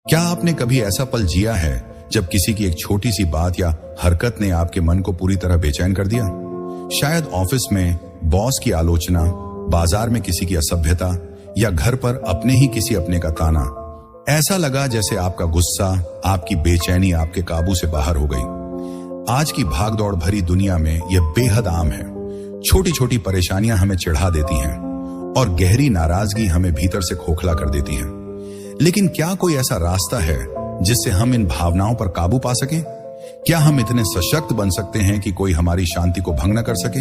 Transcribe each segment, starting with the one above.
क्या आपने कभी ऐसा पल जिया है जब किसी की एक छोटी सी बात या हरकत ने आपके मन को पूरी तरह बेचैन कर दिया? शायद ऑफिस में बॉस की आलोचना, बाजार में किसी की असभ्यता या घर पर अपने ही किसी अपने का ताना। ऐसा लगा जैसे आपका गुस्सा, आपकी बेचैनी आपके काबू से बाहर हो गई। आज की भागदौड़ भरी दुनिया में यह बेहद आम है। छोटी छोटी परेशानियां हमें चिढ़ा देती हैं और गहरी नाराजगी हमें भीतर से खोखला कर देती है। लेकिन क्या कोई ऐसा रास्ता है जिससे हम इन भावनाओं पर काबू पा सकें? क्या हम इतने सशक्त बन सकते हैं कि कोई हमारी शांति को भंग न कर सके?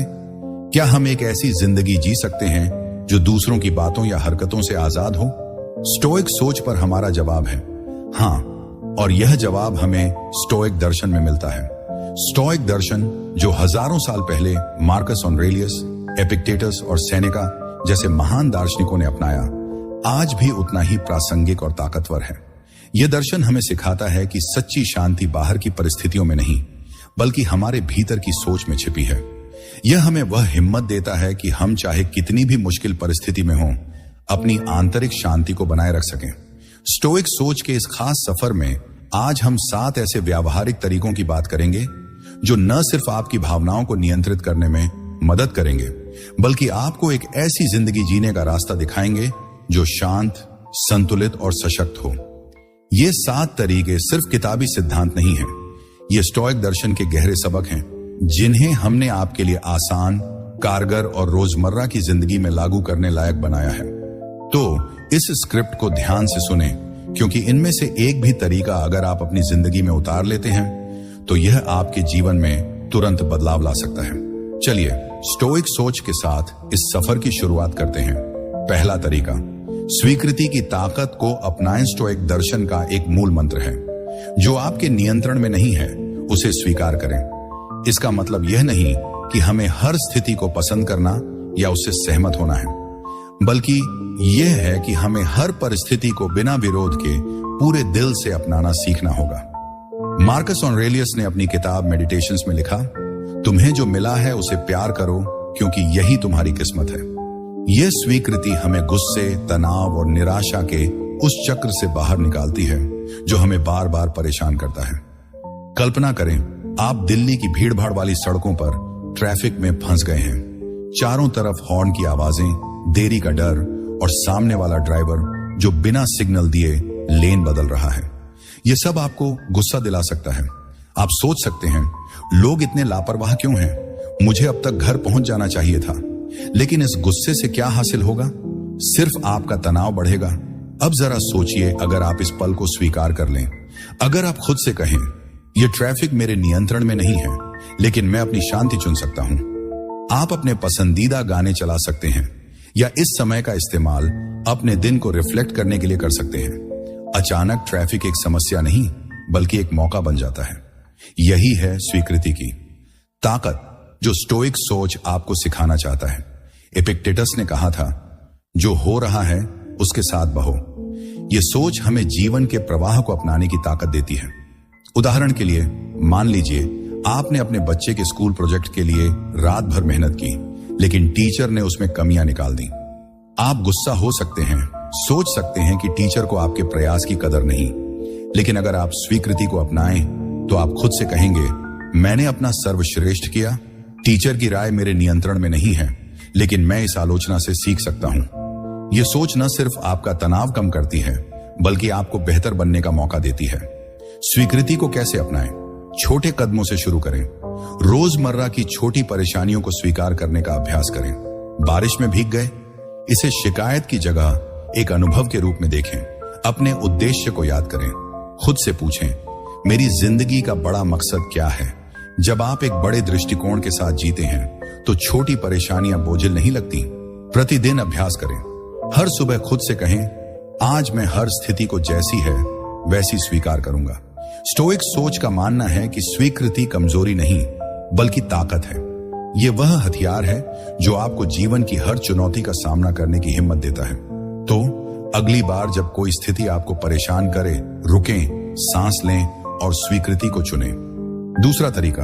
क्या हम एक ऐसी जिंदगी जी सकते हैं जो दूसरों की बातों या हरकतों से आजाद हो? स्टोइक सोच पर हमारा जवाब है हाँ, और यह जवाब हमें स्टोइक दर्शन में मिलता है। स्टोइक दर्शन जो हजारों साल पहले मार्कस ऑरेलियस, एपिक्टेटस और सेनेका जैसे महान दार्शनिकों ने अपनाया, आज भी उतना ही प्रासंगिक और ताकतवर है। यह दर्शन हमें सिखाता है कि सच्ची शांति बाहर की परिस्थितियों में नहीं, बल्कि हमारे भीतर की सोच में छिपी है। यह हमें वह हिम्मत देता है कि हम चाहे कितनी भी मुश्किल परिस्थिति में हों, अपनी आंतरिक शांति को बनाए रख सकें। स्टोइक सोच के इस खास सफर में आज हम 7 ऐसे व्यावहारिक तरीकों की बात करेंगे जो न सिर्फ आपकी भावनाओं को नियंत्रित करने में मदद करेंगे, बल्कि आपको एक ऐसी जिंदगी जीने का रास्ता दिखाएंगे जो शांत, संतुलित और सशक्त हो। ये 7 तरीके सिर्फ किताबी सिद्धांत नहीं हैं, ये स्टोइक दर्शन के गहरे सबक हैं जिन्हें हमने आपके लिए आसान, कारगर और रोजमर्रा की जिंदगी में लागू करने लायक बनाया है। तो इस स्क्रिप्ट को ध्यान से सुने, क्योंकि इनमें से एक भी तरीका अगर आप अपनी जिंदगी में उतार लेते हैं तो यह आपके जीवन में तुरंत बदलाव ला सकता है। चलिए स्टोइक सोच के साथ इस सफर की शुरुआत करते हैं। पहला तरीका, स्वीकृति की ताकत को अपनाएं। स्टोइक दर्शन का एक मूल मंत्र है, जो आपके नियंत्रण में नहीं है उसे स्वीकार करें। इसका मतलब यह नहीं कि हमें हर स्थिति को पसंद करना या उससे सहमत होना है, बल्कि यह है कि हमें हर परिस्थिति को बिना विरोध के पूरे दिल से अपनाना सीखना होगा। मार्कस ऑरेलियस ने अपनी किताब मेडिटेशंस में लिखा, तुम्हें जो मिला है उसे प्यार करो, क्योंकि यही तुम्हारी किस्मत है। यह स्वीकृति हमें गुस्से, तनाव और निराशा के उस चक्र से बाहर निकालती है जो हमें बार बार परेशान करता है। कल्पना करें, आप दिल्ली की भीड़भाड़ वाली सड़कों पर ट्रैफिक में फंस गए हैं। चारों तरफ हॉर्न की आवाजें, देरी का डर और सामने वाला ड्राइवर जो बिना सिग्नल दिए लेन बदल रहा है। यह सब आपको गुस्सा दिला सकता है। आप सोच सकते हैं, लोग इतने लापरवाह क्यों हैं? मुझे अब तक घर पहुंच जाना चाहिए था। लेकिन इस गुस्से से क्या हासिल होगा? सिर्फ आपका तनाव बढ़ेगा। अब जरा सोचिए, अगर आप इस पल को स्वीकार कर लें, अगर आप खुद से कहें, यह ट्रैफिक मेरे नियंत्रण में नहीं है, लेकिन मैं अपनी शांति चुन सकता हूं। आप अपने पसंदीदा गाने चला सकते हैं या इस समय का इस्तेमाल अपने दिन को रिफ्लेक्ट करने के लिए कर सकते हैं। अचानक ट्रैफिक एक समस्या नहीं, बल्कि एक मौका बन जाता है। यही है स्वीकृति की ताकत जो स्टोइक सोच आपको सिखाना चाहता है। एपिक्टेटस ने कहा था, जो हो रहा है उसके साथ बहो। यह सोच हमें जीवन के प्रवाह को अपनाने की ताकत देती है। उदाहरण के लिए, मान लीजिए आपने अपने बच्चे के स्कूल प्रोजेक्ट के लिए रात भर मेहनत की, लेकिन टीचर ने उसमें कमियां निकाल दी। आप गुस्सा हो सकते हैं, सोच सकते हैं कि टीचर को आपके प्रयास की कदर नहीं, लेकिन अगर आप स्वीकृति को अपनाएं तो आप खुद से कहेंगे, मैंने अपना सर्वश्रेष्ठ किया। टीचर की राय मेरे नियंत्रण में नहीं है, लेकिन मैं इस आलोचना से सीख सकता हूं। यह सोच न सिर्फ आपका तनाव कम करती है, बल्कि आपको बेहतर बनने का मौका देती है। स्वीकृति को कैसे अपनाएं? छोटे कदमों से शुरू करें। रोजमर्रा की छोटी परेशानियों को स्वीकार करने का अभ्यास करें। बारिश में भीग गए, इसे शिकायत की जगह एक अनुभव के रूप में देखें। अपने उद्देश्य को याद करें। खुद से पूछें, मेरी जिंदगी का बड़ा मकसद क्या है? जब आप एक बड़े दृष्टिकोण के साथ जीते हैं तो छोटी परेशानियां बोझिल नहीं लगती। प्रतिदिन अभ्यास करें। हर सुबह खुद से कहें, आज मैं हर स्थिति को जैसी है वैसी स्वीकार करूंगा। स्टोइक सोच का मानना है कि स्वीकृति कमजोरी नहीं, बल्कि ताकत है। यह वह हथियार है जो आपको जीवन की हर चुनौती का सामना करने की हिम्मत देता है। तो अगली बार जब कोई स्थिति आपको परेशान करे, रुकें, सांस लें और स्वीकृति को चुनें। दूसरा तरीका,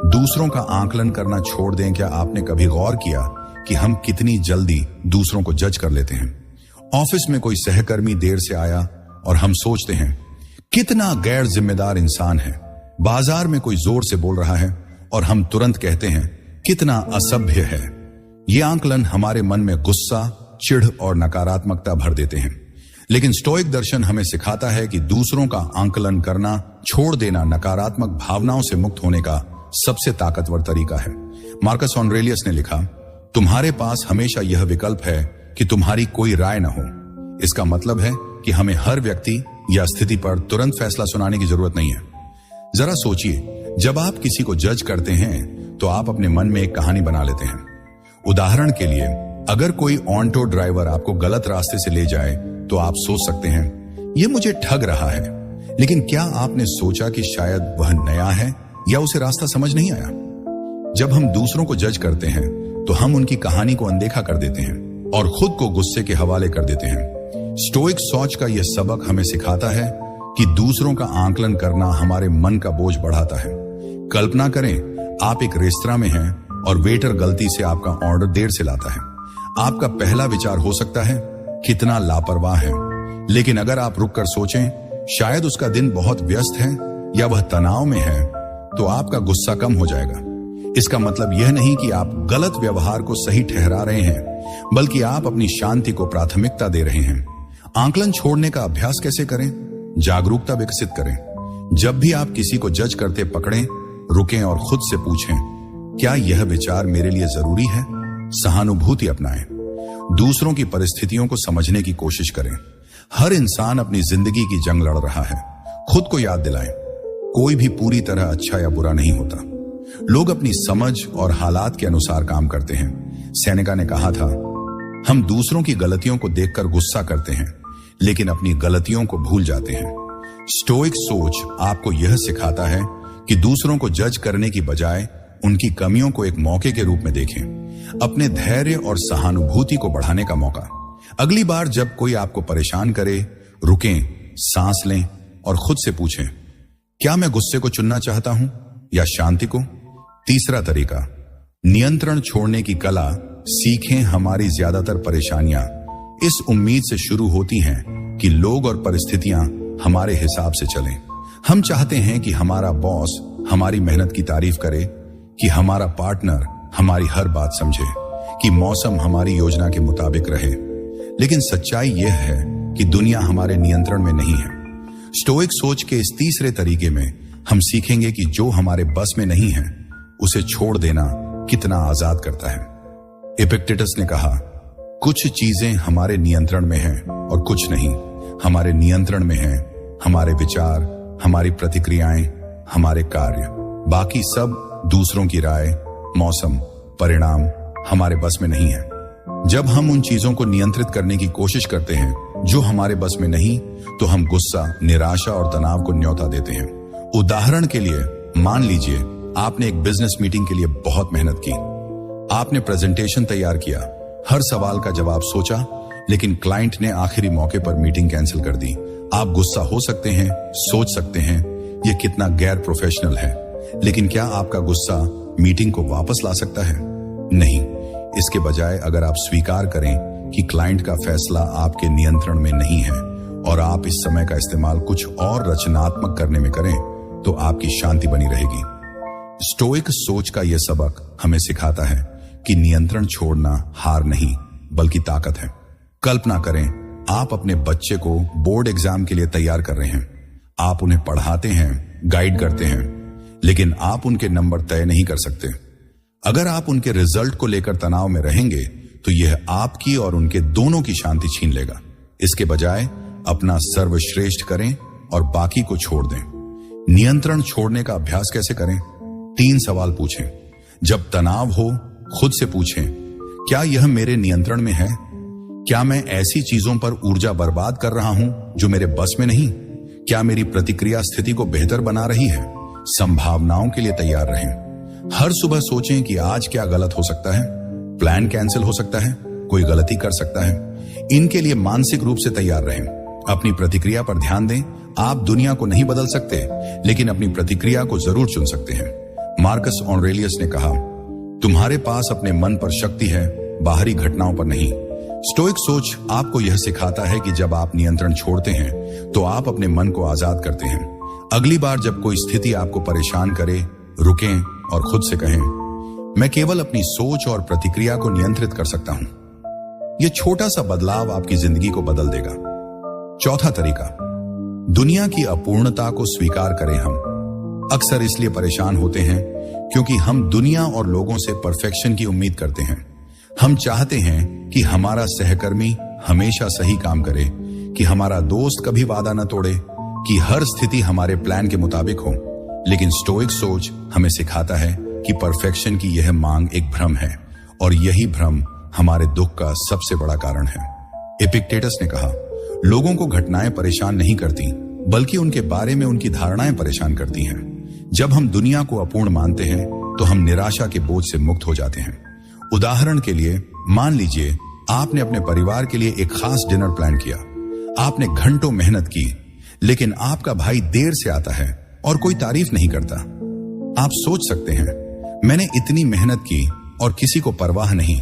दूसरों का आकलन करना छोड़ दें। क्या आपने कभी गौर किया कि हम कितनी जल्दी दूसरों को जज कर लेते हैं? ऑफिस में कोई सहकर्मी देर से आया और हम सोचते हैं कितना गैर जिम्मेदार इंसान है। बाजार में कोई जोर से बोल रहा है और हम तुरंत कहते हैं कितना असभ्य है। ये आंकलन हमारे मन में गुस्सा, चिढ़ और नकारात्मकता भर देते हैं। लेकिन स्टोइक दर्शन हमें सिखाता है कि दूसरों का आंकलन करना छोड़ देना नकारात्मक भावनाओं से मुक्त होने का सबसे ताकतवर तरीका है। मार्कस ऑरेलियस ने लिखा, तुम्हारे पास हमेशा यह विकल्प है कि तुम्हारी कोई राय न हो। इसका मतलब है कि हमें हर व्यक्ति या स्थिति पर तुरंत फैसला सुनाने की जरूरत नहीं है। जरा सोचिए, जब आप किसी को जज करते हैं तो आप अपने मन में एक कहानी बना लेते हैं। उदाहरण के लिए, अगर कोई ऑटो ड्राइवर आपको गलत रास्ते से ले जाए तो आप सोच सकते हैं यह मुझे ठग रहा है। लेकिन क्या आपने सोचा कि शायद वह नया है या उसे रास्ता समझ नहीं आया? जब हम दूसरों को जज करते हैं तो हम उनकी कहानी को अनदेखा कर देते हैं और खुद को गुस्से के हवाले कर देते हैं। स्टोइक सोच का यह सबक हमें सिखाता है कि दूसरों का आंकलन करना हमारे मन का बोझ बढ़ाता है। कल्पना करें, आप एक रेस्तरां में हैं और वेटर गलती से आपका ऑर्डर देर से लाता है। आपका पहला विचार हो सकता है कितना लापरवाह है। लेकिन अगर आप रुककर सोचें, शायद उसका दिन बहुत व्यस्त है या वह तनाव में है, तो आपका गुस्सा कम हो जाएगा। इसका मतलब यह नहीं कि आप गलत व्यवहार को सही ठहरा रहे हैं, बल्कि आप अपनी शांति को प्राथमिकता दे रहे हैं। आंकलन छोड़ने का अभ्यास कैसे करें? जागरूकता विकसित करें। जब भी आप किसी को जज करते पकड़ें, रुकें और खुद से पूछें, क्या यह विचार मेरे लिए जरूरी है? सहानुभूति अपनाएं। दूसरों की परिस्थितियों को समझने की कोशिश करें। हर इंसान अपनी जिंदगी की जंग लड़ रहा है। खुद को याद दिलाएं, कोई भी पूरी तरह अच्छा या बुरा नहीं होता। लोग अपनी समझ और हालात के अनुसार काम करते हैं। सेनेका ने कहा था, हम दूसरों की गलतियों को देखकर गुस्सा करते हैं, लेकिन अपनी गलतियों को भूल जाते हैं। स्टोइक सोच आपको यह सिखाता है कि दूसरों को जज करने की बजाय उनकी कमियों को एक मौके के रूप में देखें, अपने धैर्य और सहानुभूति को बढ़ाने का मौका। अगली बार जब कोई आपको परेशान करे, रुकें, सांस लें और खुद से पूछें, क्या मैं गुस्से को चुनना चाहता हूं या शांति को? तीसरा तरीका, नियंत्रण छोड़ने की कला सीखें। हमारी ज्यादातर परेशानियां इस उम्मीद से शुरू होती हैं कि लोग और परिस्थितियां हमारे हिसाब से चलें। हम चाहते हैं कि हमारा बॉस हमारी मेहनत की तारीफ करे, कि हमारा पार्टनर हमारी हर बात समझे, कि मौसम हमारी योजना के मुताबिक रहे। लेकिन सच्चाई यह है कि दुनिया हमारे नियंत्रण में नहीं है। स्टोइक सोच के इस तीसरे तरीके में हम सीखेंगे कि जो हमारे बस में नहीं है, उसे छोड़ देना कितना आजाद करता है। एपिक्टेटस ने कहा, कुछ चीजें हमारे नियंत्रण में हैं और कुछ नहीं। हमारे नियंत्रण में हैं हमारे विचार, हमारी प्रतिक्रियाएं, हमारे कार्य। बाकी सब दूसरों की राय, मौसम, परिणाम हमारे बस में नहीं है। जब हम उन चीजों को नियंत्रित करने की कोशिश करते हैं जो हमारे बस में नहीं, तो हम गुस्सा, निराशा और तनाव को न्योता देते हैं। उदाहरण के लिए, मान लीजिए आपने एक बिजनेस मीटिंग के लिए बहुत मेहनत की। आपने प्रेजेंटेशन तैयार किया, हर सवाल का जवाब सोचा, लेकिन क्लाइंट ने आखिरी मौके पर मीटिंग कैंसिल कर दी। आप गुस्सा हो सकते हैं, सोच सकते हैं यह कितना गैर प्रोफेशनल है, लेकिन क्या आपका गुस्सा मीटिंग को वापस ला सकता है? नहीं। इसके बजाय अगर आप स्वीकार करें कि क्लाइंट का फैसला आपके नियंत्रण में नहीं है और आप इस समय का इस्तेमाल कुछ और रचनात्मक करने में करें, तो आपकी शांति बनी रहेगी। स्टोइक सोच का यह सबक हमें सिखाता है कि नियंत्रण छोड़ना हार नहीं, बल्कि ताकत है। कल्पना करें, आप अपने बच्चे को बोर्ड एग्जाम के लिए तैयार कर रहे हैं। आप उन्हें पढ़ाते हैं, गाइड करते हैं, लेकिन आप उनके नंबर तय नहीं कर सकते। अगर आप उनके रिजल्ट को लेकर तनाव में रहेंगे, तो यह आपकी और उनके दोनों की शांति छीन लेगा। इसके बजाय अपना सर्वश्रेष्ठ करें और बाकी को छोड़ दें। नियंत्रण छोड़ने का अभ्यास कैसे करें? 3 सवाल पूछें। जब तनाव हो, खुद से पूछें, क्या यह मेरे नियंत्रण में है? क्या मैं ऐसी चीजों पर ऊर्जा बर्बाद कर रहा हूं जो मेरे बस में नहीं? क्या मेरी प्रतिक्रिया स्थिति को बेहतर बना रही है? संभावनाओं के लिए तैयार रहें। हर सुबह सोचें कि आज क्या गलत हो सकता है। प्लान कैंसिल हो सकता है, कोई गलती कर सकता है। इनके लिए मानसिक रूप से तैयार रहें। अपनी प्रतिक्रिया पर ध्यान दें। आप दुनिया को नहीं बदल सकते, लेकिन अपनी प्रतिक्रिया को जरूर चुन सकते हैं। मार्कस ऑरेलियस ने कहा, तुम्हारे पास अपने मन पर शक्ति है, बाहरी घटनाओं पर नहीं। स्टोइक सोच आपको यह सिखाता है कि जब आप नियंत्रण छोड़ते हैं तो आप अपने मन को आजाद करते हैं। अगली बार जब कोई स्थिति आपको परेशान करे, रुकें और खुद से कहें, मैं केवल अपनी सोच और प्रतिक्रिया को नियंत्रित कर सकता हूं। यह छोटा सा बदलाव आपकी जिंदगी को बदल देगा। चौथा तरीका, दुनिया की अपूर्णता को स्वीकार करें। हम अक्सर इसलिए परेशान होते हैं क्योंकि हम दुनिया और लोगों से परफेक्शन की उम्मीद करते हैं। हम चाहते हैं कि हमारा सहकर्मी हमेशा सही काम करे, कि हमारा दोस्त कभी वादा न तोड़े, कि हर स्थिति हमारे प्लान के मुताबिक हो। लेकिन स्टोइक सोच हमें सिखाता है कि परफेक्शन की यह मांग एक भ्रम है और यही भ्रम हमारे दुख का सबसे बड़ा कारण है। एपिक्टेटस ने कहा, लोगों को घटनाएं परेशान नहीं करती, बल्कि उनके बारे में उनकी धारणाएं परेशान करती हैं। जब हम दुनिया को अपूर्ण मानते हैं तो हम निराशा के बोझ से मुक्त हो जाते हैं। उदाहरण के लिए, मान लीजिए आपने अपने परिवार के लिए एक खास डिनर प्लान किया। आपने घंटों मेहनत की, लेकिन आपका भाई देर से आता है और कोई तारीफ नहीं करता। आप सोच सकते हैं, मैंने इतनी मेहनत की और किसी को परवाह नहीं।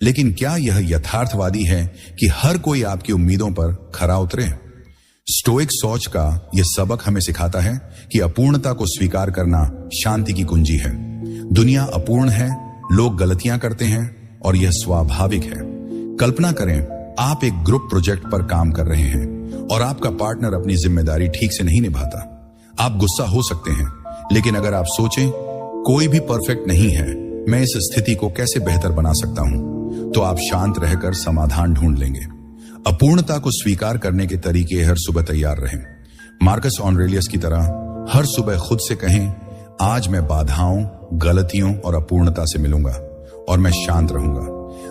लेकिन क्या यह यथार्थवादी है कि हर कोई आपकी उम्मीदों पर खरा उतरे? स्टोइक सोच का यह सबक हमें सिखाता है कि अपूर्णता को स्वीकार करना शांति की कुंजी है। दुनिया अपूर्ण है, लोग गलतियां करते हैं और यह स्वाभाविक है। कल्पना करें, आप एक ग्रुप प्रोजेक्ट पर काम कर रहे हैं और आपका पार्टनर अपनी जिम्मेदारी ठीक से नहीं निभाता। आप गुस्सा हो सकते हैं, लेकिन अगर आप सोचें, कोई भी परफेक्ट नहीं है, मैं इस स्थिति को कैसे बेहतर बना सकता हूं, तो आप शांत रहकर समाधान ढूंढ लेंगे। अपूर्णता को स्वीकार करने के तरीके हर सुबह तैयार रहें। मार्कस ऑरेलियस की तरह हर सुबह खुद से कहें, आज मैं बाधाओं, गलतियों और अपूर्णता से मिलूंगा और मैं शांत रहूंगा।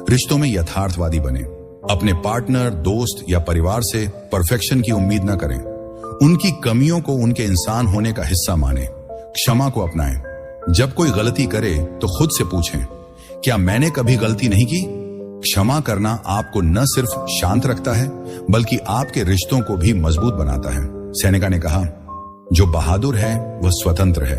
रिश्तों में यथार्थवादी बने। अपने पार्टनर, दोस्त या परिवार से परफेक्शन की उम्मीद न करें। उनकी कमियों को उनके इंसान होने का हिस्सा माने। क्षमा को अपनाएं। जब कोई गलती करे तो खुद से पूछें, क्या मैंने कभी गलती नहीं की? क्षमा करना आपको न सिर्फ शांत रखता है, बल्कि आपके रिश्तों को भी मजबूत बनाता है। सेनेका ने कहा, जो बहादुर है वह स्वतंत्र है।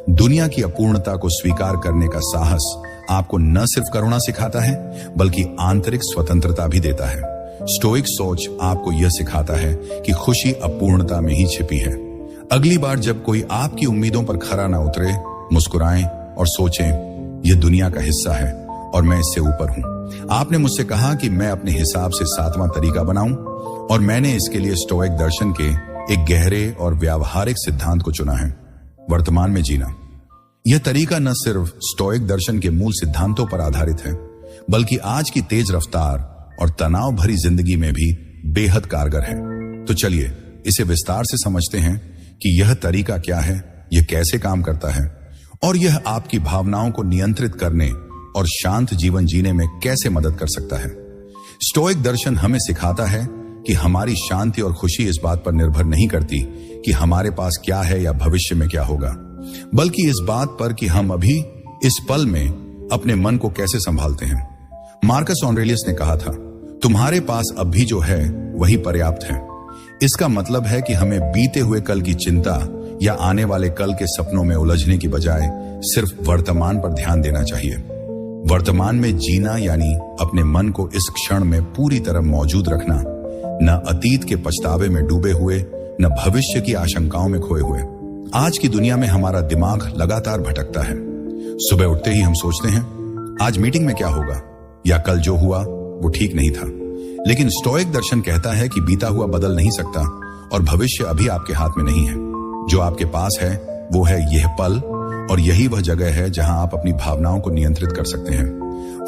दुनिया की अपूर्णता को स्वीकार करने का साहस आपको न सिर्फ करुणा सिखाता है, बल्कि आंतरिक स्वतंत्रता भी देता है। स्टोइक सोच आपको यह सिखाता है कि खुशी अपूर्णता में ही छिपी है। अगली बार जब कोई आपकी उम्मीदों पर खरा ना उतरे, मुस्कुराएं और सोचें, यह दुनिया का हिस्सा है और मैं इससे ऊपर हूं। आपने मुझसे कहा कि मैं अपने हिसाब से 7वां तरीका बनाऊं, और मैंने इसके लिए स्टोइक दर्शन के एक गहरे और व्यावहारिक सिद्धांत को चुना है, वर्तमान में जीना। यह तरीका न सिर्फ स्टोइक दर्शन के मूल सिद्धांतों पर आधारित है, बल्कि आज की तेज रफ्तार और तनाव भरी जिंदगी में भी बेहद कारगर है। तो चलिए इसे विस्तार से समझते हैं कि यह तरीका क्या है, यह कैसे काम करता है और यह आपकी भावनाओं को नियंत्रित करने और शांत जीवन जीने में कैसे मदद कर सकता है। स्टोइक दर्शन हमें सिखाता है कि हमारी शांति और खुशी इस बात पर निर्भर नहीं करती कि हमारे पास क्या है या भविष्य में क्या होगा, बल्कि इस बात पर कि हम अभी इस पल में अपने मन को कैसे संभालते हैं। मार्कस ऑरेलियस ने कहा था, तुम्हारे पास अब भी जो है वही पर्याप्त है। इसका मतलब है कि हमें बीते हुए कल की चिंता या आने वाले कल के सपनों में उलझने की बजाय सिर्फ वर्तमान पर ध्यान देना चाहिए। वर्तमान में जीना यानी अपने मन को इस क्षण में पूरी तरह मौजूद रखना, न अतीत के पछतावे में डूबे हुए, न भविष्य की आशंकाओं में खोए हुए। आज की दुनिया में हमारा दिमाग लगातार भटकता है। सुबह उठते ही हम सोचते हैं, आज मीटिंग में क्या होगा, या कल जो हुआ वो ठीक नहीं था। लेकिन स्टोइक दर्शन कहता है कि बीता हुआ बदल नहीं सकता और भविष्य अभी आपके हाथ में नहीं है। जो आपके पास है वो है यह पल, और यही वह जगह है जहां आप अपनी भावनाओं को नियंत्रित कर सकते हैं।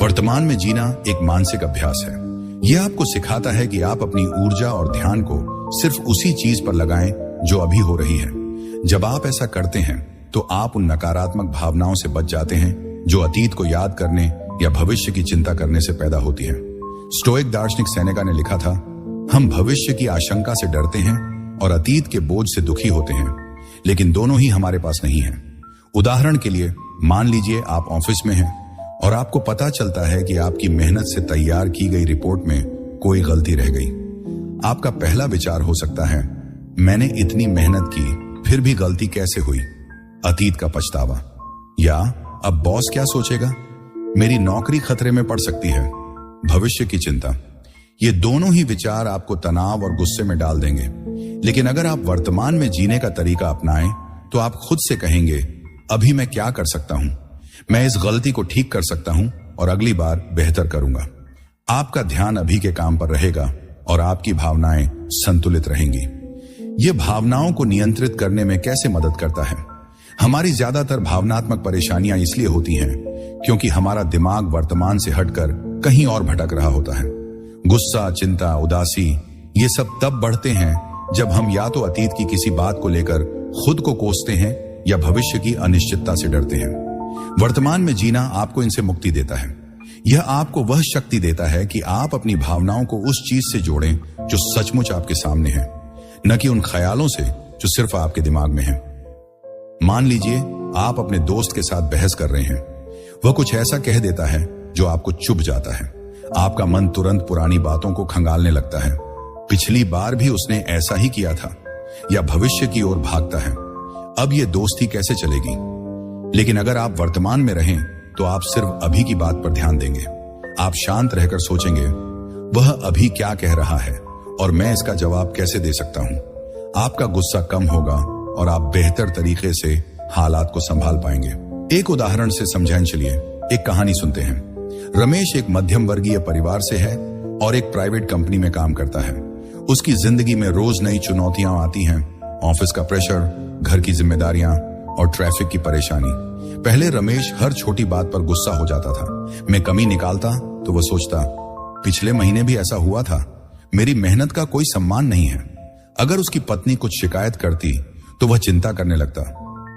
वर्तमान में जीना एक मानसिक अभ्यास है। यह आपको सिखाता है कि आप अपनी ऊर्जा और ध्यान को सिर्फ उसी चीज पर लगाएं जो अभी हो रही है। जब आप ऐसा करते हैं तो आप उन नकारात्मक भावनाओं से बच जाते हैं जो अतीत को याद करने या भविष्य की चिंता करने से पैदा होती है। स्टोइक दार्शनिक सेनेका ने लिखा था, हम भविष्य की आशंका से डरते हैं और अतीत के बोझ से दुखी होते हैं, लेकिन दोनों ही हमारे पास नहीं है। उदाहरण के लिए, मान लीजिए आप ऑफिस में हैं और आपको पता चलता है कि आपकी मेहनत से तैयार की गई रिपोर्ट में कोई गलती रह गई। आपका पहला विचार हो सकता है, मैंने इतनी मेहनत की फिर भी गलती कैसे हुई? अतीत का पछतावा, या अब बॉस क्या सोचेगा, मेरी नौकरी खतरे में पड़ सकती है, भविष्य की चिंता। ये दोनों ही विचार आपको तनाव और गुस्से में डाल देंगे। लेकिन अगर आप वर्तमान में जीने का तरीका अपनाएं तो आप खुद से कहेंगे, अभी मैं क्या कर सकता हूं, मैं इस गलती को ठीक कर सकता हूं और अगली बार बेहतर करूंगा। आपका ध्यान अभी के काम पर रहेगा और आपकी भावनाएं संतुलित रहेंगी। ये भावनाओं को नियंत्रित करने में कैसे मदद करता है? हमारी ज्यादातर भावनात्मक परेशानियां इसलिए होती हैं क्योंकि हमारा दिमाग वर्तमान से हटकर कहीं और भटक रहा होता है। गुस्सा, चिंता, उदासी ये सब तब बढ़ते हैं जब हम या तो अतीत की किसी बात को लेकर खुद को कोसते हैं या भविष्य की अनिश्चितता से डरते हैं। वर्तमान में जीना आपको इनसे मुक्ति देता है। यह आपको वह शक्ति देता है कि आप अपनी भावनाओं को उस चीज से जोड़ें जो सचमुच आपके सामने है, न कि उन ख्यालों से जो सिर्फ आपके दिमाग में है। मान लीजिए आप अपने दोस्त के साथ बहस कर रहे हैं। वह कुछ ऐसा कह देता है जो आपको चुभ जाता है। आपका मन तुरंत पुरानी बातों को खंगालने लगता है। पिछली बार भी उसने ऐसा ही किया था, या भविष्य की ओर भागता है। अब यह दोस्ती कैसे चलेगी? लेकिन अगर आप वर्तमान में रहें तो आप सिर्फ अभी की बात पर ध्यान देंगे। आप शांत रहकर सोचेंगे, वह अभी क्या कह रहा है और मैं इसका जवाब कैसे दे सकता हूं। आपका गुस्सा कम होगा और आप बेहतर तरीके से हालात को संभाल पाएंगे। एक उदाहरण से समझाएं, चलिए एक कहानी सुनते हैं। रमेश एक मध्यम वर्गीय परिवार से है और एक प्राइवेट कंपनी में काम करता है। उसकी जिंदगी में रोज नई चुनौतियां आती हैं, ऑफिस का प्रेशर, घर की जिम्मेदारियां और ट्रैफिक की परेशानी। पहले रमेश हर छोटी बात पर गुस्सा हो जाता था। मैं कमी निकालता तो वह सोचता, पिछले महीने भी ऐसा हुआ था, मेरी मेहनत का कोई सम्मान नहीं है। अगर उसकी पत्नी कुछ शिकायत करती तो वह चिंता करने लगता,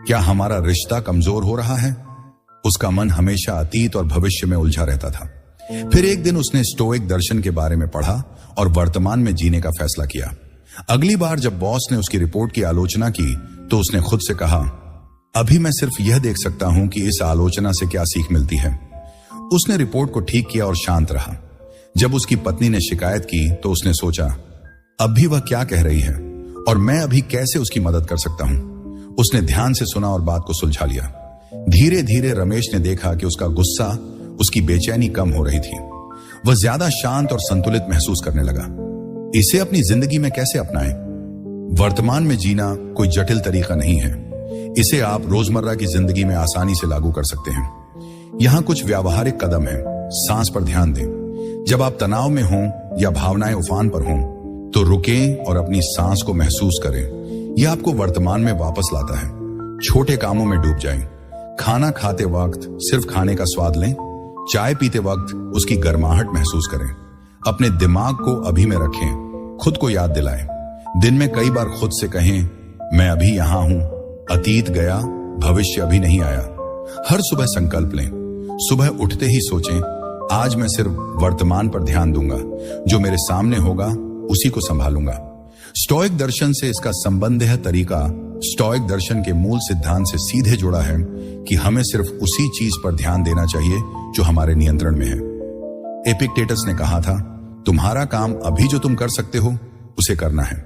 क्या हमारा रिश्ता कमजोर हो रहा है? उसका मन हमेशा अतीत और भविष्य में उलझा रहता था। फिर एक दिन उसने स्टोइक दर्शन के बारे में पढ़ा और वर्तमान में जीने का फैसला किया। अगली बार जब बॉस ने उसकी रिपोर्ट की आलोचना की तो उसने खुद से कहा, अभी मैं सिर्फ यह देख सकता हूं कि इस आलोचना से क्या सीख मिलती है। उसने रिपोर्ट को ठीक किया और शांत रहा। जब उसकी पत्नी ने शिकायत की तो उसने सोचा, अब भी वह क्या कह रही है और मैं अभी कैसे उसकी मदद कर सकता हूं। उसने ध्यान से सुना और बात को सुलझा लिया। धीरे धीरे रमेश ने देखा कि उसका गुस्सा, उसकी बेचैनी कम हो रही थी। वह ज्यादा शांत और संतुलित महसूस करने लगा। इसे अपनी जिंदगी में कैसे अपनाएं? वर्तमान में जीना कोई जटिल तरीका नहीं है। इसे आप रोजमर्रा की जिंदगी में आसानी से लागू कर सकते हैं। यहां कुछ व्यावहारिक कदम हैं। सांस पर ध्यान दें। जब आप तनाव में हों या भावनाएं उफान पर हों तो रुकें और अपनी सांस को महसूस करें। यह आपको वर्तमान में वापस लाता है। छोटे कामों में डूब जाएं। खाना खाते वक्त सिर्फ खाने का स्वाद लें। चाय पीते वक्त उसकी गर्माहट महसूस करें। अपने दिमाग को अभी में रखें। खुद को याद दिलाएं। दिन में कई बार खुद से कहें, मैं अभी यहां हूं, अतीत गया, भविष्य अभी नहीं आया। हर सुबह संकल्प लें। सुबह उठते ही सोचें, आज मैं सिर्फ वर्तमान पर ध्यान दूंगा, जो मेरे सामने होगा उसी को संभालूंगा। स्टोइक दर्शन से इसका संबंध तरीका स्टोइक दर्शन के मूल सिद्धांत से सीधे जुड़ा है कि हमें सिर्फ उसी चीज पर ध्यान देना चाहिए जो हमारे नियंत्रण में है। एपिक्टेटस ने कहा था, तुम्हारा काम अभी जो तुम कर सकते हो उसे करना है।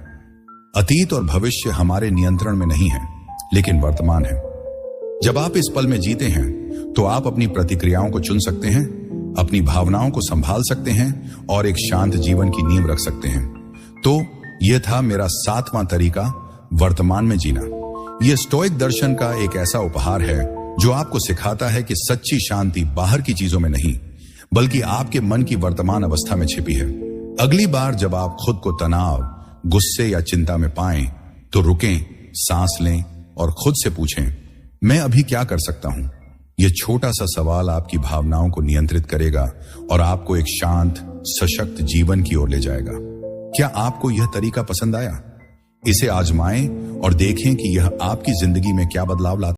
अतीत और भविष्य हमारे नियंत्रण में नहीं है, लेकिन वर्तमान है। जब आप इस पल में जीते हैं तो आप अपनी प्रतिक्रियाओं को चुन सकते हैं, अपनी भावनाओं को संभाल सकते हैं और एक शांत जीवन की नींव रख सकते हैं। तो यह था मेरा 7वां तरीका, वर्तमान में जीना। यह स्टोइक दर्शन का एक ऐसा उपहार है जो आपको सिखाता है कि सच्ची शांति बाहर की चीजों में नहीं, बल्कि आपके मन की वर्तमान अवस्था में छिपी है। अगली बार जब आप खुद को तनाव, गुस्से या चिंता में पाएं तो रुकें, सांस लें और खुद से पूछें, मैं अभी क्या कर सकता हूं। यह छोटा सा सवाल आपकी भावनाओं को नियंत्रित करेगा और आपको एक शांत, सशक्त जीवन की ओर ले जाएगा। क्या आपको यह तरीका पसंद आया? इसे आजमाएं और देखें कि यह आपकी जिंदगी में क्या बदलाव लाता है।